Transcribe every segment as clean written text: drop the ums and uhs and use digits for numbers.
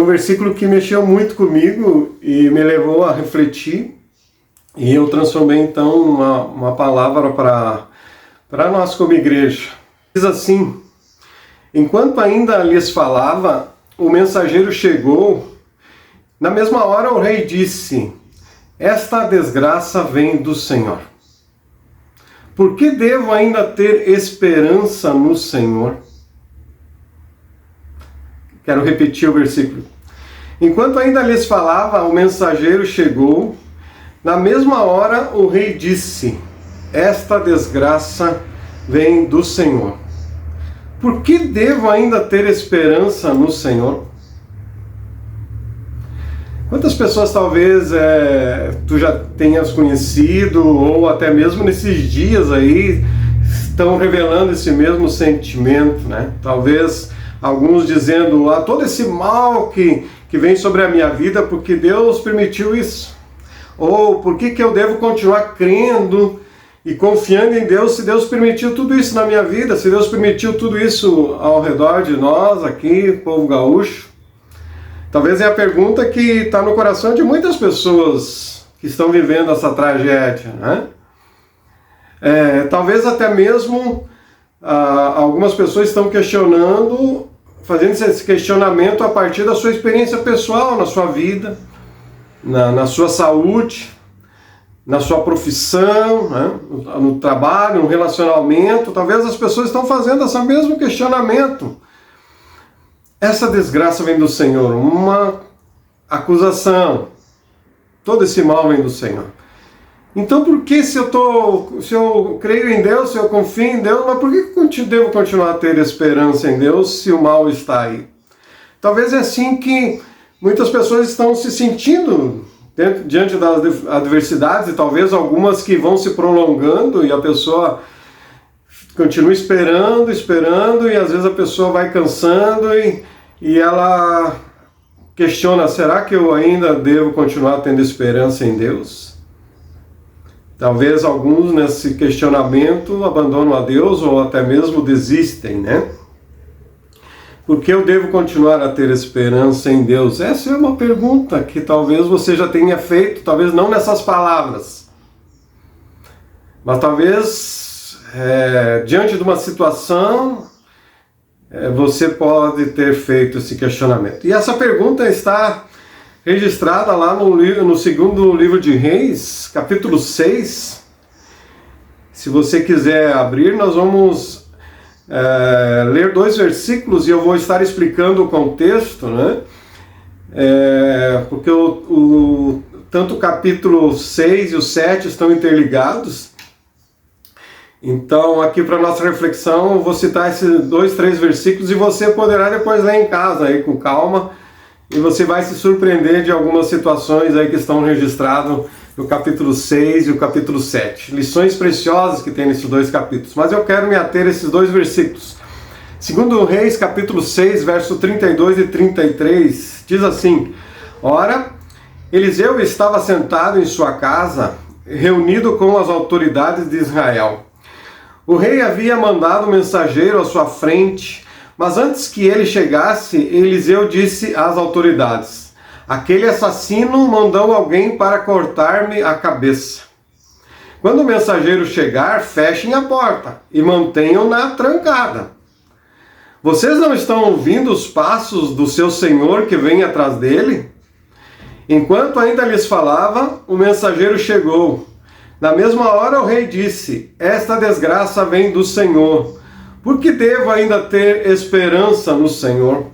Um versículo que mexeu muito comigo e me levou a refletir, e eu transformei então uma palavra para nós como igreja. Diz assim: enquanto ainda lhes falava, o mensageiro chegou. Na mesma hora o rei disse: esta desgraça vem do Senhor. Por que devo ainda ter esperança no Senhor? Quero repetir o versículo. Enquanto ainda lhes falava, o mensageiro chegou. Na mesma hora o rei disse: esta desgraça vem do Senhor. Por que devo ainda ter esperança no Senhor? Quantas pessoas talvez tu já tenhas conhecido, ou até mesmo nesses dias aí, estão revelando esse mesmo sentimento, né? Talvez alguns dizendo: todo esse mal que vem sobre a minha vida, porque Deus permitiu isso. Ou por que eu devo continuar crendo e confiando em Deus se Deus permitiu tudo isso na minha vida, se Deus permitiu tudo isso ao redor de nós aqui, povo gaúcho? Talvez é a pergunta que está no coração de muitas pessoas que estão vivendo essa tragédia, né? Talvez até mesmo algumas pessoas estão questionando, fazendo esse questionamento a partir da sua experiência pessoal na sua vida, na sua saúde, na sua profissão, né? No trabalho, no relacionamento. Talvez as pessoas estão fazendo esse mesmo questionamento. Essa desgraça vem do Senhor, uma acusação. Todo esse mal vem do Senhor. Então por que se eu creio em Deus, se eu confio em Deus, mas por que eu devo continuar a ter esperança em Deus se o mal está aí? Talvez é assim que muitas pessoas estão se sentindo diante das adversidades, e talvez algumas que vão se prolongando e a pessoa continua esperando, e às vezes a pessoa vai cansando e ela questiona: será que eu ainda devo continuar tendo esperança em Deus? Talvez alguns nesse questionamento abandonam a Deus ou até mesmo desistem, né? Por que eu devo continuar a ter esperança em Deus? Essa é uma pergunta que talvez você já tenha feito, talvez não nessas palavras, mas talvez diante de uma situação você pode ter feito esse questionamento. E essa pergunta está registrada lá no segundo livro de Reis, capítulo 6. Se você quiser abrir, nós vamos ler 2 versículos e eu vou estar explicando o contexto, né? Porque tanto o capítulo 6 e o 7 estão interligados. Então, aqui para nossa reflexão, eu vou citar esses 2, 3 versículos e você poderá depois ler em casa aí com calma, e você vai se surpreender de algumas situações aí que estão registradas no capítulo 6 e o capítulo 7. Lições preciosas que tem nesses 2 capítulos, mas eu quero me ater a esses 2 versículos. Segundo Reis, capítulo 6, verso 32 e 33, diz assim: ora, Eliseu estava sentado em sua casa, reunido com as autoridades de Israel. O rei havia mandado um mensageiro à sua frente, mas antes que ele chegasse, Eliseu disse às autoridades: aquele assassino mandou alguém para cortar-me a cabeça. Quando o mensageiro chegar, fechem a porta e mantenham-na trancada. Vocês não estão ouvindo os passos do seu senhor que vem atrás dele? Enquanto ainda lhes falava, o mensageiro chegou. Na mesma hora o rei disse: esta desgraça vem do Senhor. Por que devo ainda ter esperança no Senhor?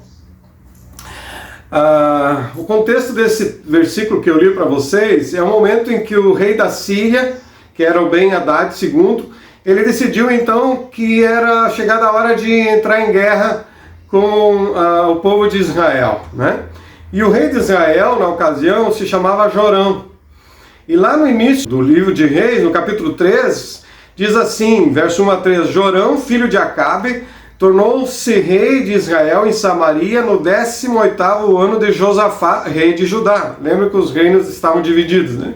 O contexto desse versículo que eu li para vocês é o momento em que o rei da Síria, que era o Ben-Hadad II, ele decidiu então que era chegada a hora de entrar em guerra com o povo de Israel, né? E o rei de Israel, na ocasião, se chamava Jorão. E lá no início do livro de Reis, no capítulo 3, diz assim, verso 1 a 3, Jorão, filho de Acabe, tornou-se rei de Israel em Samaria no 18º ano de Josafá, rei de Judá. Lembra que os reinos estavam divididos, né?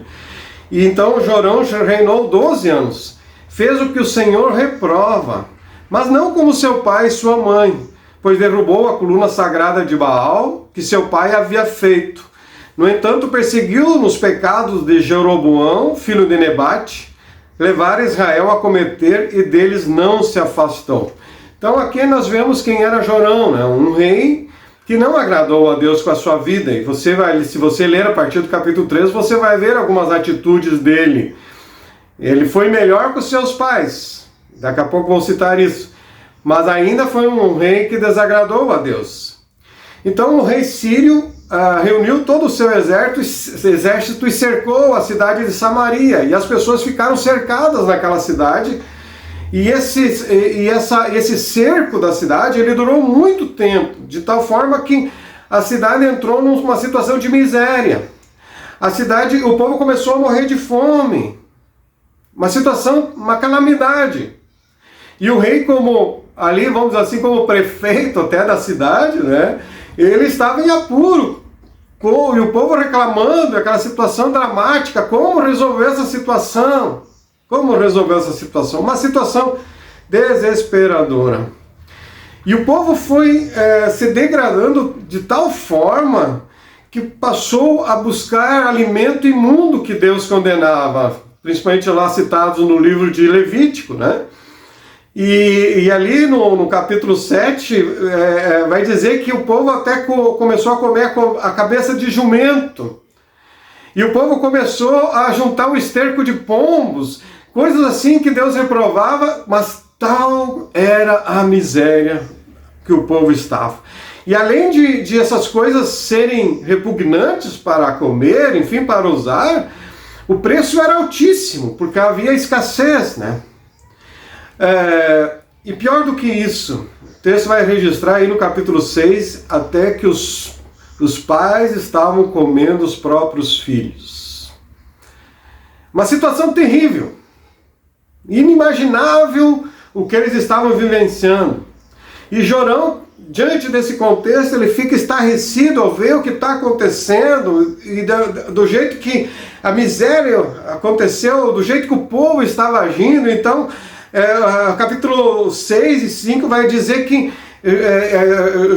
E então Jorão reinou 12 anos. Fez o que o Senhor reprova, mas não como seu pai e sua mãe, pois derrubou a coluna sagrada de Baal, que seu pai havia feito. No entanto, perseguiu nos pecados de Jeroboão, filho de Nebate, levar Israel a cometer, e deles não se afastou. Então aqui nós vemos quem era Jorão, né? Um rei que não agradou a Deus com a sua vida. E você vai, se você ler a partir do capítulo 3, você vai ver algumas atitudes dele. Ele foi melhor que os seus pais. Daqui a pouco vou citar isso. Mas ainda foi um rei que desagradou a Deus. Então o rei sírio reuniu todo o seu exército e cercou a cidade de Samaria. E as pessoas ficaram cercadas naquela cidade. E esse cerco da cidade, ele durou muito tempo, de tal forma que a cidade entrou numa situação de miséria. O povo começou a morrer de fome. Uma situação, uma calamidade. E o rei, como ali, vamos dizer assim, como prefeito até da cidade, né? Ele estava em apuro. E o povo reclamando, aquela situação dramática. Como resolver essa situação? Como resolver essa situação? Uma situação desesperadora. E o povo foi se degradando de tal forma que passou a buscar alimento imundo que Deus condenava, principalmente lá citados no livro de Levítico, né? E ali no capítulo 7 vai dizer que o povo até começou a comer a cabeça de jumento. E o povo começou a juntar o esterco de pombos, coisas assim que Deus reprovava, mas tal era a miséria que o povo estava. E além de essas coisas serem repugnantes para comer, enfim, para usar, o preço era altíssimo, porque havia escassez, né? E pior do que isso, o texto vai registrar aí no capítulo 6, até que os pais estavam comendo os próprios filhos. Uma situação terrível. Inimaginável o que eles estavam vivenciando. E Jorão, diante desse contexto, ele fica estarrecido ao ver o que está acontecendo e do jeito que a miséria aconteceu, do jeito que o povo estava agindo. Então, capítulo 6 e 5 vai dizer que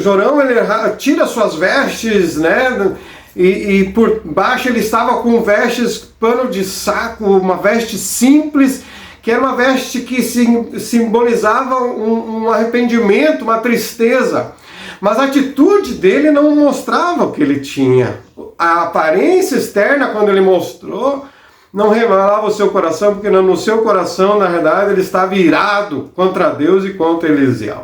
Jorão ele tira suas vestes, né? E por baixo ele estava com vestes, pano de saco, uma veste simples, que era uma veste que simbolizava um arrependimento, uma tristeza. Mas a atitude dele não mostrava o que ele tinha. A aparência externa, quando ele mostrou, não revelava o seu coração, porque no seu coração, na verdade, ele estava irado contra Deus e contra Eliseu.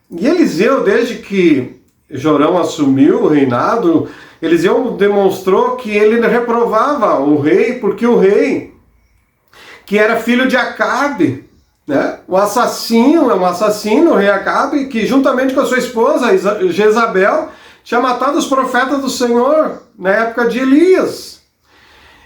E Eliseu, desde que Jorão assumiu o reinado, Eliseu demonstrou que ele reprovava o rei, porque o rei, que era filho de Acabe, né, um assassino, o rei Acabe, que juntamente com a sua esposa Jezabel, tinha matado os profetas do Senhor na época de Elias.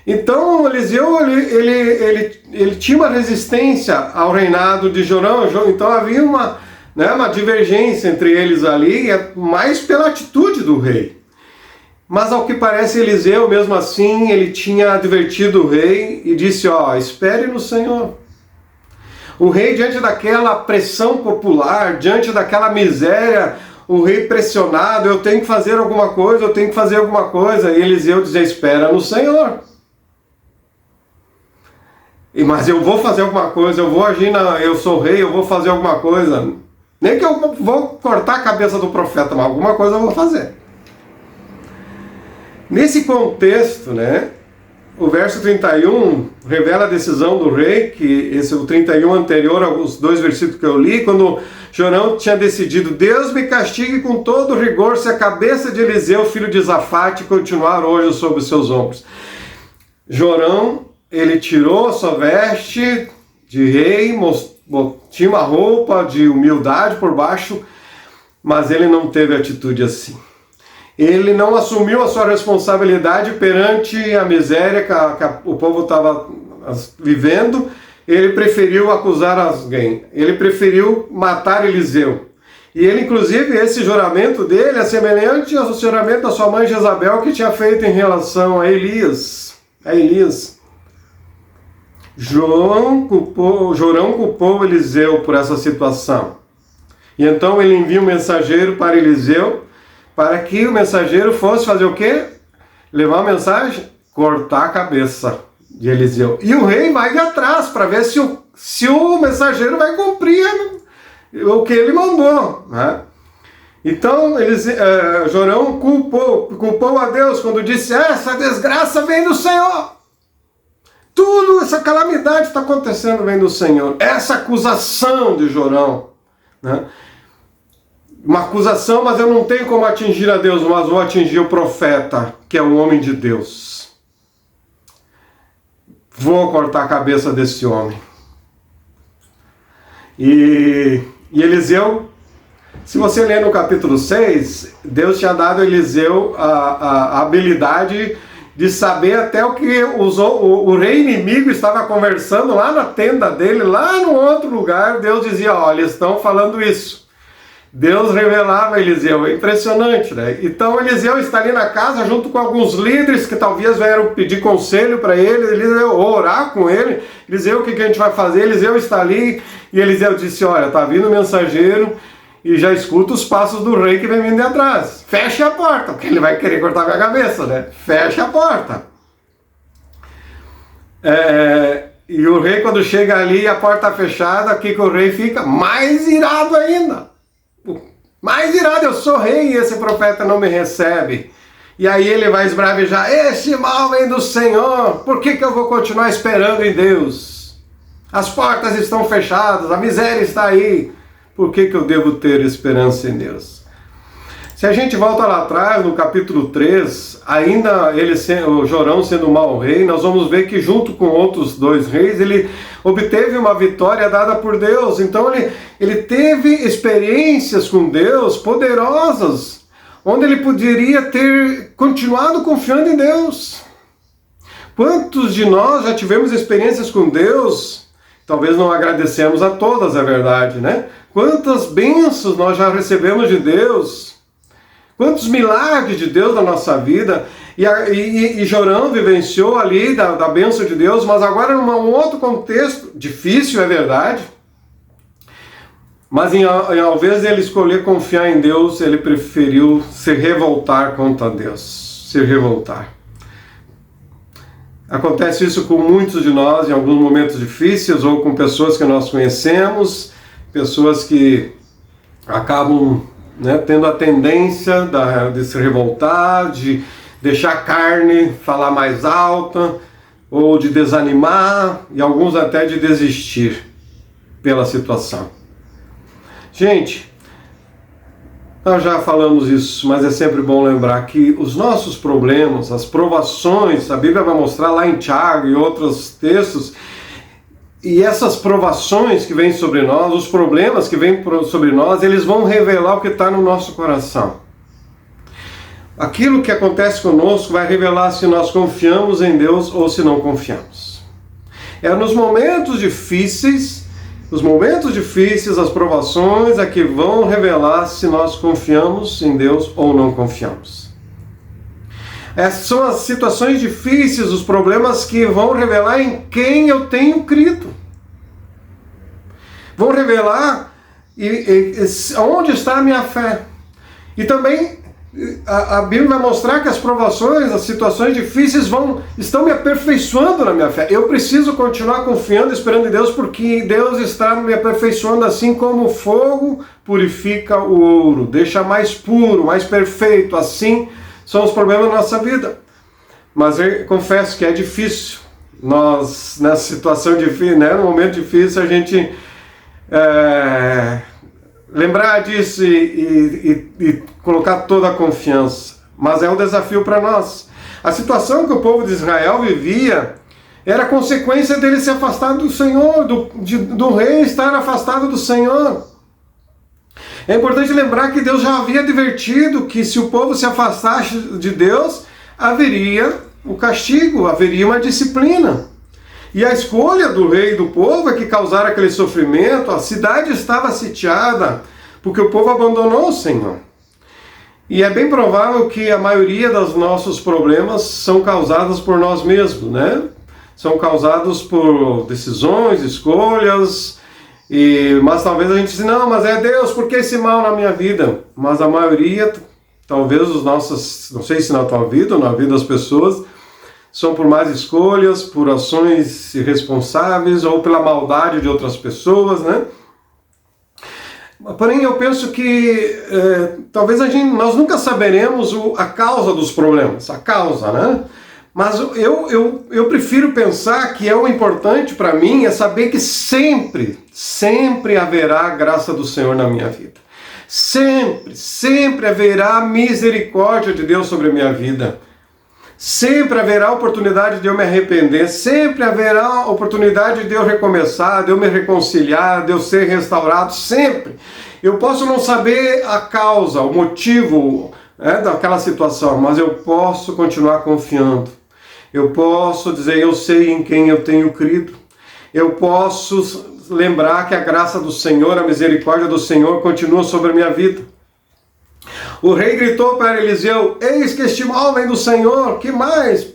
Então Eliseu ele tinha uma resistência ao reinado de Jorão, então havia uma divergência entre eles ali, mais pela atitude do rei. Mas ao que parece Eliseu, mesmo assim, ele tinha advertido o rei e disse, espere no Senhor. O rei, diante daquela pressão popular, diante daquela miséria, o rei pressionado, eu tenho que fazer alguma coisa. E Eliseu dizia, espera no Senhor. Mas eu vou fazer alguma coisa, eu vou agir, eu sou rei, eu vou fazer alguma coisa. Nem que eu vou cortar a cabeça do profeta, mas alguma coisa eu vou fazer. Nesse contexto, né, o verso 31 revela a decisão do rei, que o 31 anterior aos 2 versículos que eu li, quando Jorão tinha decidido, Deus me castigue com todo rigor se a cabeça de Eliseu, filho de Zafate, continuar hoje sobre os seus ombros. Jorão, ele tirou a sua veste de rei, tinha uma roupa de humildade por baixo, mas ele não teve atitude assim. Ele não assumiu a sua responsabilidade perante a miséria que o povo estava vivendo. Ele preferiu acusar alguém. Ele preferiu matar Eliseu. E ele, inclusive, esse juramento dele é semelhante ao juramento da sua mãe Jezabel que tinha feito em relação a Elias. Jorão culpou Eliseu por essa situação. E então ele envia um mensageiro para Eliseu, para que o mensageiro fosse fazer o quê? Levar uma mensagem? Cortar a cabeça de Eliseu. E o rei vai de atrás para ver se o mensageiro vai cumprir o que ele mandou, né? Então, Jorão culpou a Deus quando disse: essa desgraça vem do Senhor. Tudo, essa calamidade está acontecendo vem do Senhor. Essa acusação de Jorão, né? Uma acusação, mas eu não tenho como atingir a Deus, mas vou atingir o profeta, que é o homem de Deus. Vou cortar a cabeça desse homem. E Eliseu, se você ler no capítulo 6, Deus tinha dado a Eliseu a habilidade de saber até o que o rei inimigo estava conversando lá na tenda dele, lá no outro lugar. Deus dizia: olha, eles estão falando isso. Deus revelava a Eliseu, é impressionante, né? Então Eliseu está ali na casa junto com alguns líderes que talvez vieram pedir conselho para ele, Eliseu orar com ele. Eliseu, o que a gente vai fazer? Eliseu está ali e Eliseu disse: olha, está vindo o mensageiro e já escuta os passos do rei que vem vindo de atrás. Feche a porta, porque ele vai querer cortar minha cabeça, né? Feche a porta. E o rei, quando chega ali e a porta fechada, o que o rei fica? Mais irado ainda. Mais irado, eu sou rei e esse profeta não me recebe. E aí ele vai esbravejar: esse mal vem do Senhor, por que eu vou continuar esperando em Deus? As portas estão fechadas, a miséria está aí, por que eu devo ter esperança em Deus? Se a gente volta lá atrás, no capítulo 3, ainda o Jorão sendo mau rei, nós vamos ver que junto com outros 2 reis, ele obteve uma vitória dada por Deus. Então ele teve experiências com Deus poderosas, onde ele poderia ter continuado confiando em Deus. Quantos de nós já tivemos experiências com Deus? Talvez não agradecemos a todas, é verdade, né? Quantas bênçãos nós já recebemos de Deus? Quantos milagres de Deus na nossa vida. E Jorão vivenciou ali da bênção de Deus, mas agora num outro contexto, difícil, é verdade. Mas ao invés de ele escolher confiar em Deus, ele preferiu se revoltar contra Deus. Se revoltar. Acontece isso com muitos de nós em alguns momentos difíceis, ou com pessoas que nós conhecemos, pessoas que acabam, né, tendo a tendência de se revoltar, de deixar a carne falar mais alta, ou de desanimar, e alguns até de desistir pela situação. Gente, nós já falamos isso, mas é sempre bom lembrar que os nossos problemas, as provações, a Bíblia vai mostrar lá em Tiago e outros textos, e essas provações que vêm sobre nós, os problemas que vêm sobre nós, eles vão revelar o que está no nosso coração. Aquilo que acontece conosco vai revelar se nós confiamos em Deus ou se não confiamos. É nos momentos difíceis, as provações é que vão revelar se nós confiamos em Deus ou não confiamos. Essas são as situações difíceis, os problemas que vão revelar em quem eu tenho crido. Vão revelar onde está a minha fé. E também a Bíblia vai mostrar que as provações, as situações difíceis estão me aperfeiçoando na minha fé. Eu preciso continuar confiando, esperando em Deus, porque Deus está me aperfeiçoando assim como o fogo purifica o ouro, deixa mais puro, mais perfeito. Assim são os problemas da nossa vida. Mas eu confesso que é difícil. Nós, nessa situação difícil, né, no momento difícil, a gente lembrar disso e colocar toda a confiança. Mas é um desafio para nós. A situação que o povo de Israel vivia era consequência dele se afastar do Senhor, do rei estar afastado do Senhor. É importante lembrar que Deus já havia advertido que se o povo se afastasse de Deus, haveria o castigo, haveria uma disciplina. E a escolha do rei e do povo é que causaram aquele sofrimento. A cidade estava sitiada porque o povo abandonou o Senhor. E é bem provável que a maioria dos nossos problemas são causados por nós mesmos, né? são causados por decisões, escolhas, mas talvez a gente diz, não, mas é Deus, por que esse mal na minha vida? Mas a maioria, talvez os nossos, não sei se na tua vida ou na vida das pessoas, são por más escolhas, por ações irresponsáveis ou pela maldade de outras pessoas, né? Porém, eu penso que talvez nós nunca saberemos a causa dos problemas, a causa, né? Mas eu prefiro pensar que o importante para mim é saber que sempre, sempre haverá a graça do Senhor na minha vida. Sempre, sempre haverá a misericórdia de Deus sobre a minha vida. Sempre haverá a oportunidade de eu me arrepender, sempre haverá a oportunidade de eu recomeçar, de eu me reconciliar, de eu ser restaurado, sempre. Eu posso não saber a causa, o motivo daquela situação, mas eu posso continuar confiando. Eu posso dizer, eu sei em quem eu tenho crido. Eu posso lembrar que a graça do Senhor, a misericórdia do Senhor continua sobre a minha vida. O rei gritou para Eliseu, eis que este mal vem do Senhor, que mais?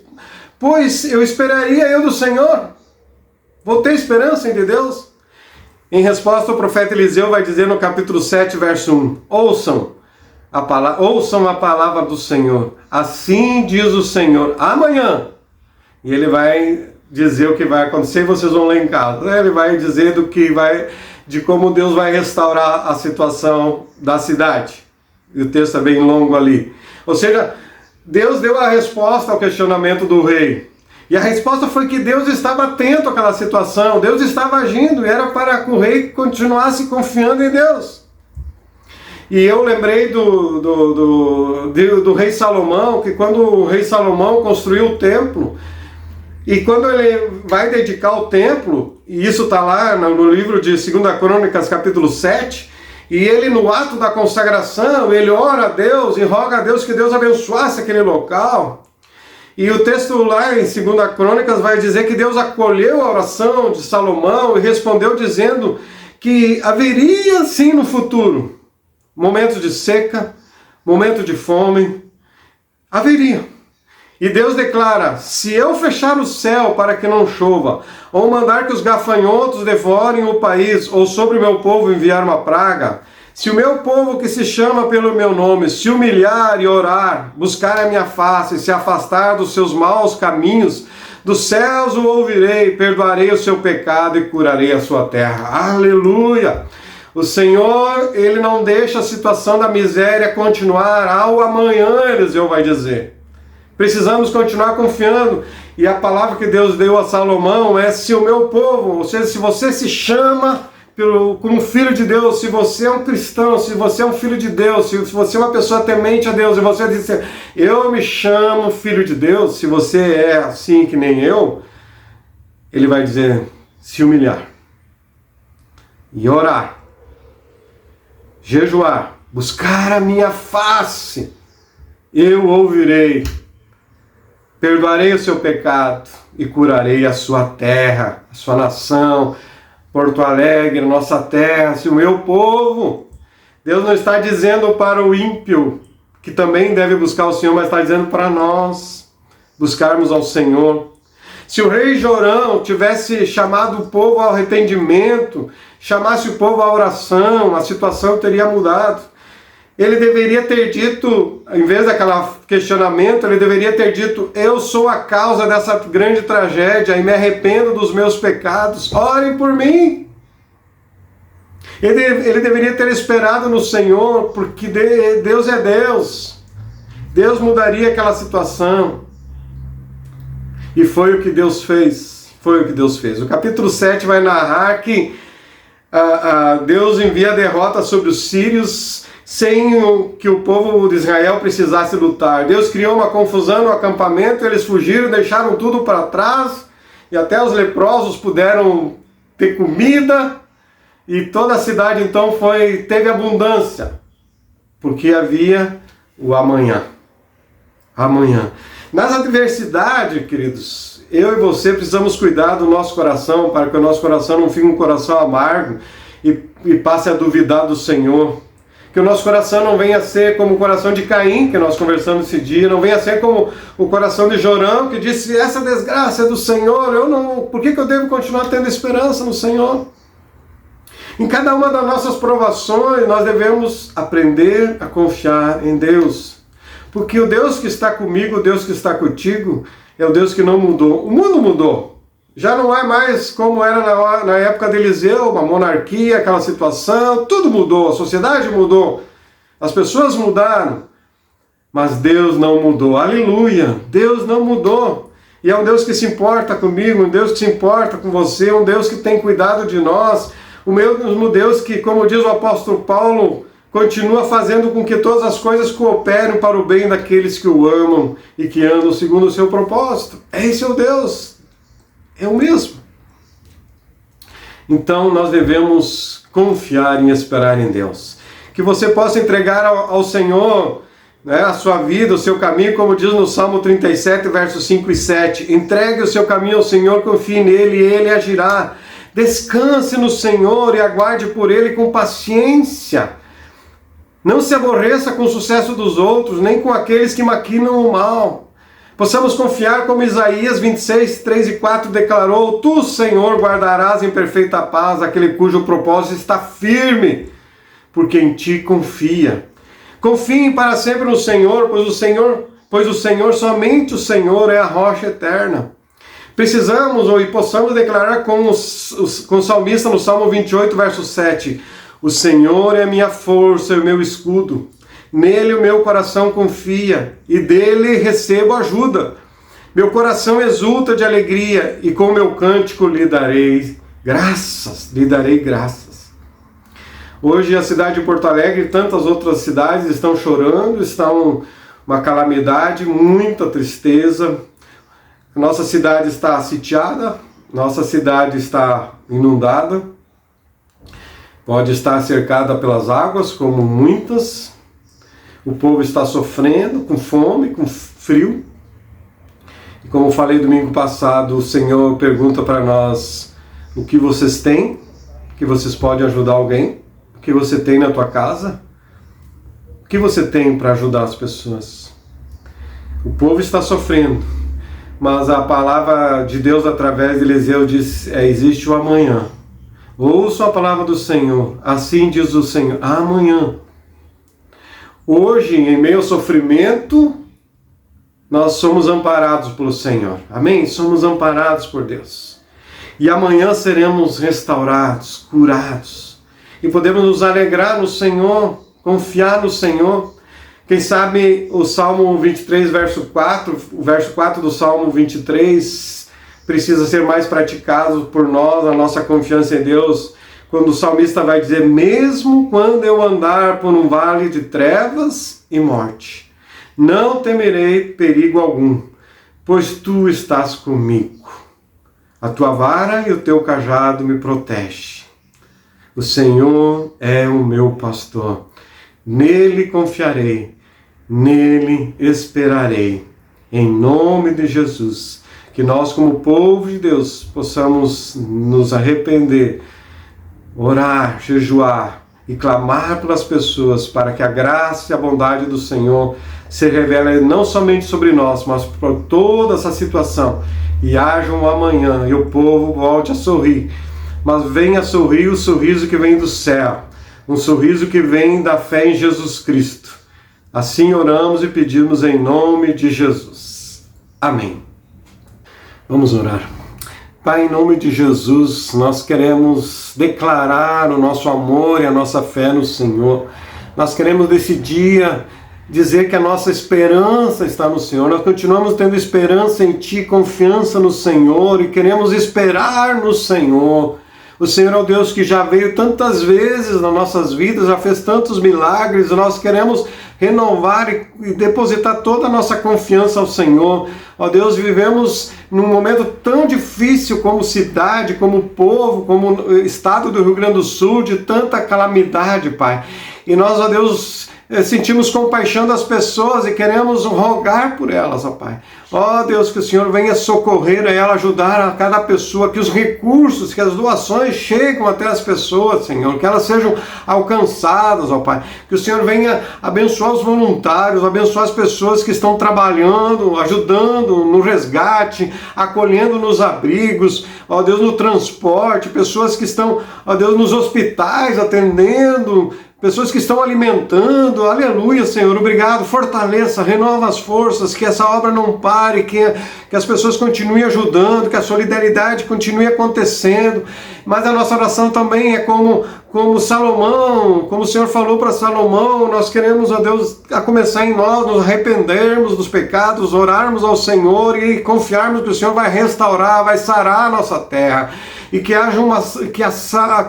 Pois eu esperaria eu do Senhor. Vou ter esperança em Deus? Em resposta, o profeta Eliseu vai dizer no capítulo 7, verso 1, ouçam a palavra do Senhor. Assim diz o Senhor, amanhã. E ele vai dizer o que vai acontecer e vocês vão ler em casa. Ele vai dizer de como Deus vai restaurar a situação da cidade. E o texto é bem longo ali. Ou seja, Deus deu a resposta ao questionamento do rei. E a resposta foi que Deus estava atento àquela situação. Deus estava agindo e era para que o rei continuasse confiando em Deus. E eu lembrei do rei Salomão, que quando o rei Salomão construiu o templo, e quando ele vai dedicar o templo, e isso está lá no livro de 2 Crônicas, capítulo 7, e ele, no ato da consagração, ele ora a Deus e roga a Deus que Deus abençoasse aquele local. E o texto lá em 2 Crônicas vai dizer que Deus acolheu a oração de Salomão e respondeu dizendo que haveria sim no futuro momentos de seca, momento de fome, haveria. E Deus declara, se eu fechar o céu para que não chova, ou mandar que os gafanhotos devorem o país, ou sobre o meu povo enviar uma praga, se o meu povo que se chama pelo meu nome se humilhar e orar, buscar a minha face e se afastar dos seus maus caminhos, dos céus o ouvirei, perdoarei o seu pecado e curarei a sua terra. Aleluia! O Senhor, Ele não deixa a situação da miséria continuar ao amanhã, Eliseu vai dizer. Precisamos continuar confiando. E a palavra que Deus deu a Salomão é, se o meu povo, ou seja, se você se chama como filho de Deus, se você é um cristão, se você é um filho de Deus, se você é uma pessoa temente a Deus, e você diz assim, eu me chamo filho de Deus, se você é assim que nem eu, Ele vai dizer, se humilhar, e orar, jejuar, buscar a minha face, eu ouvirei, perdoarei o seu pecado e curarei a sua terra, a sua nação, Porto Alegre, nossa terra, se o meu povo. Deus não está dizendo para o ímpio, que também deve buscar o Senhor, mas está dizendo para nós buscarmos ao Senhor. Se o rei Jorão tivesse chamado o povo ao arrependimento, chamasse o povo à oração, a situação teria mudado. Ele deveria ter dito, em vez daquele questionamento, ele deveria ter dito, eu sou a causa dessa grande tragédia e me arrependo dos meus pecados, orem por mim. Ele deveria ter esperado no Senhor, porque Deus é Deus. Deus mudaria aquela situação. E foi o que Deus fez. Foi o que Deus fez. O capítulo 7 vai narrar que Deus envia a derrota sobre os sírios, sem que o povo de Israel precisasse lutar. Deus criou uma confusão no acampamento, eles fugiram, deixaram tudo para trás, e até os leprosos puderam ter comida, e toda a cidade então teve abundância, porque havia o amanhã. Amanhã. Nas adversidades, queridos, eu e você precisamos cuidar do nosso coração, para que o nosso coração não fique um coração amargo, e passe a duvidar do Senhor. Que o nosso coração não venha a ser como o coração de Caim, que nós conversamos esse dia, não venha a ser como o coração de Jorão, que disse, essa desgraça é do Senhor, por que eu devo continuar tendo esperança no Senhor? Em cada uma das nossas provações, nós devemos aprender a confiar em Deus. Porque o Deus que está comigo, o Deus que está contigo, é o Deus que não mudou. O mundo mudou. Já não é mais como era na época de Eliseu, uma monarquia, aquela situação, tudo mudou, a sociedade mudou, as pessoas mudaram, mas Deus não mudou, aleluia, Deus não mudou, e é um Deus que se importa comigo, um Deus que se importa com você, um Deus que tem cuidado de nós, o mesmo Deus que, como diz o apóstolo Paulo, continua fazendo com que todas as coisas cooperem para o bem daqueles que o amam e que andam segundo o seu propósito. Esse é o Deus. É o mesmo. Então nós devemos confiar e esperar em Deus. Que você possa entregar ao Senhor, né, a sua vida, o seu caminho, como diz no Salmo 37, versos 5 e 7. Entregue o seu caminho ao Senhor, confie nele e ele agirá. Descanse no Senhor e aguarde por ele com paciência. Não se aborreça com o sucesso dos outros, nem com aqueles que maquinam o mal. Possamos confiar como Isaías 26, 3 e 4 declarou, Tu, Senhor, guardarás em perfeita paz aquele cujo propósito está firme, porque em Ti confia. Confiem para sempre no Senhor, pois o Senhor, somente o Senhor é a rocha eterna. Precisamos e possamos declarar com o salmista no Salmo 28, verso 7, O Senhor é a minha força e o meu escudo. Nele o meu coração confia, e dele recebo ajuda. Meu coração exulta de alegria, e com o meu cântico lhe darei graças. Hoje a cidade de Porto Alegre e tantas outras cidades estão chorando, estão uma calamidade, muita tristeza. Nossa cidade está sitiada, nossa cidade está inundada, pode estar cercada pelas águas, como muitas. O povo está sofrendo com fome, com frio. E como eu falei domingo passado, o Senhor pergunta para nós o que vocês têm, que vocês podem ajudar alguém, o que você tem na tua casa, o que você tem para ajudar as pessoas. O povo está sofrendo, mas a palavra de Deus através de Eliseu diz, existe o amanhã. Ouça a palavra do Senhor, assim diz o Senhor, amanhã. Hoje, em meio ao sofrimento, nós somos amparados pelo Senhor. Amém? Somos amparados por Deus. E amanhã seremos restaurados, curados. E podemos nos alegrar no Senhor, confiar no Senhor. Quem sabe o Salmo 23, verso 4, o verso 4 do Salmo 23 precisa ser mais praticado por nós, a nossa confiança em Deus. Quando o salmista vai dizer, mesmo quando eu andar por um vale de trevas e morte, não temerei perigo algum, pois tu estás comigo. A tua vara e o teu cajado me protegem. O Senhor é o meu pastor. Nele confiarei, nele esperarei. Em nome de Jesus, que nós como povo de Deus possamos nos arrepender, orar, jejuar e clamar pelas pessoas para que a graça e a bondade do Senhor se revele não somente sobre nós, mas por toda essa situação, e haja um amanhã e o povo volte a sorrir, mas venha sorrir o sorriso que vem do céu, um sorriso que vem da fé em Jesus Cristo. Assim oramos e pedimos em nome de Jesus. Amém. Vamos orar. Pai, em nome de Jesus, nós queremos declarar o nosso amor e a nossa fé no Senhor. Nós queremos desse dia dizer que a nossa esperança está no Senhor. Nós continuamos tendo esperança em Ti, confiança no Senhor e queremos esperar no Senhor. O Senhor é o Deus que já veio tantas vezes nas nossas vidas, já fez tantos milagres, nós queremos renovar e depositar toda a nossa confiança ao Senhor. Ó Deus, vivemos num momento tão difícil como cidade, como povo, como estado do Rio Grande do Sul, de tanta calamidade, Pai. E nós, ó Deus, sentimos compaixão das pessoas e queremos rogar por elas, ó Pai. Ó Deus, que o Senhor venha socorrer a ela, ajudar a cada pessoa, que os recursos, que as doações cheguem até as pessoas, Senhor, que elas sejam alcançadas, ó Pai. Que o Senhor venha abençoar os voluntários, abençoar as pessoas que estão trabalhando, ajudando no resgate, acolhendo nos abrigos, ó Deus, no transporte, pessoas que estão, ó Deus, nos hospitais atendendo, pessoas que estão alimentando, aleluia, Senhor, obrigado, fortaleça, renova as forças, que essa obra não pare, que as pessoas continuem ajudando, que a solidariedade continue acontecendo, mas a nossa oração também é como Salomão, como o Senhor falou para Salomão, nós queremos, ó Deus, a começar em nós, nos arrependermos dos pecados, orarmos ao Senhor e confiarmos que o Senhor vai restaurar, vai sarar a nossa terra, e que haja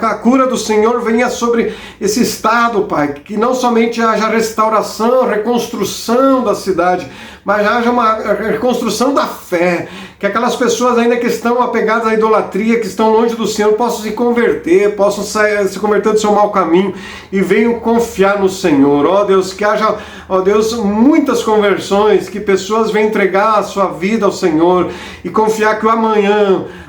a cura do Senhor venha sobre esse estado, Pai, que não somente haja restauração, reconstrução da cidade, mas haja uma reconstrução da fé, que aquelas pessoas ainda que estão apegadas à idolatria, que estão longe do Senhor, possam se converter, possam se converter do seu mau caminho e venham confiar no Senhor. Ó Deus, que haja, ó Deus, muitas conversões, que pessoas venham entregar a sua vida ao Senhor e confiar que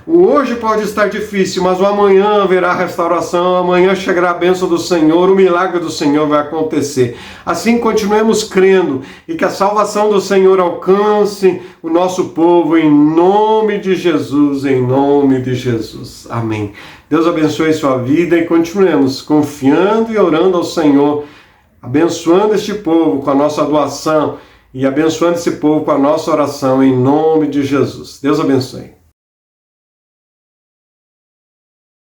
o hoje pode estar difícil, mas o amanhã haverá restauração, amanhã chegará a bênção do Senhor, o milagre do Senhor vai acontecer. Assim continuemos crendo e que a salvação do Senhor alcance o nosso povo em nome de Jesus, em nome de Jesus. Amém. Deus abençoe sua vida e continuemos confiando e orando ao Senhor, abençoando este povo com a nossa doação e abençoando esse povo com a nossa oração em nome de Jesus. Deus abençoe.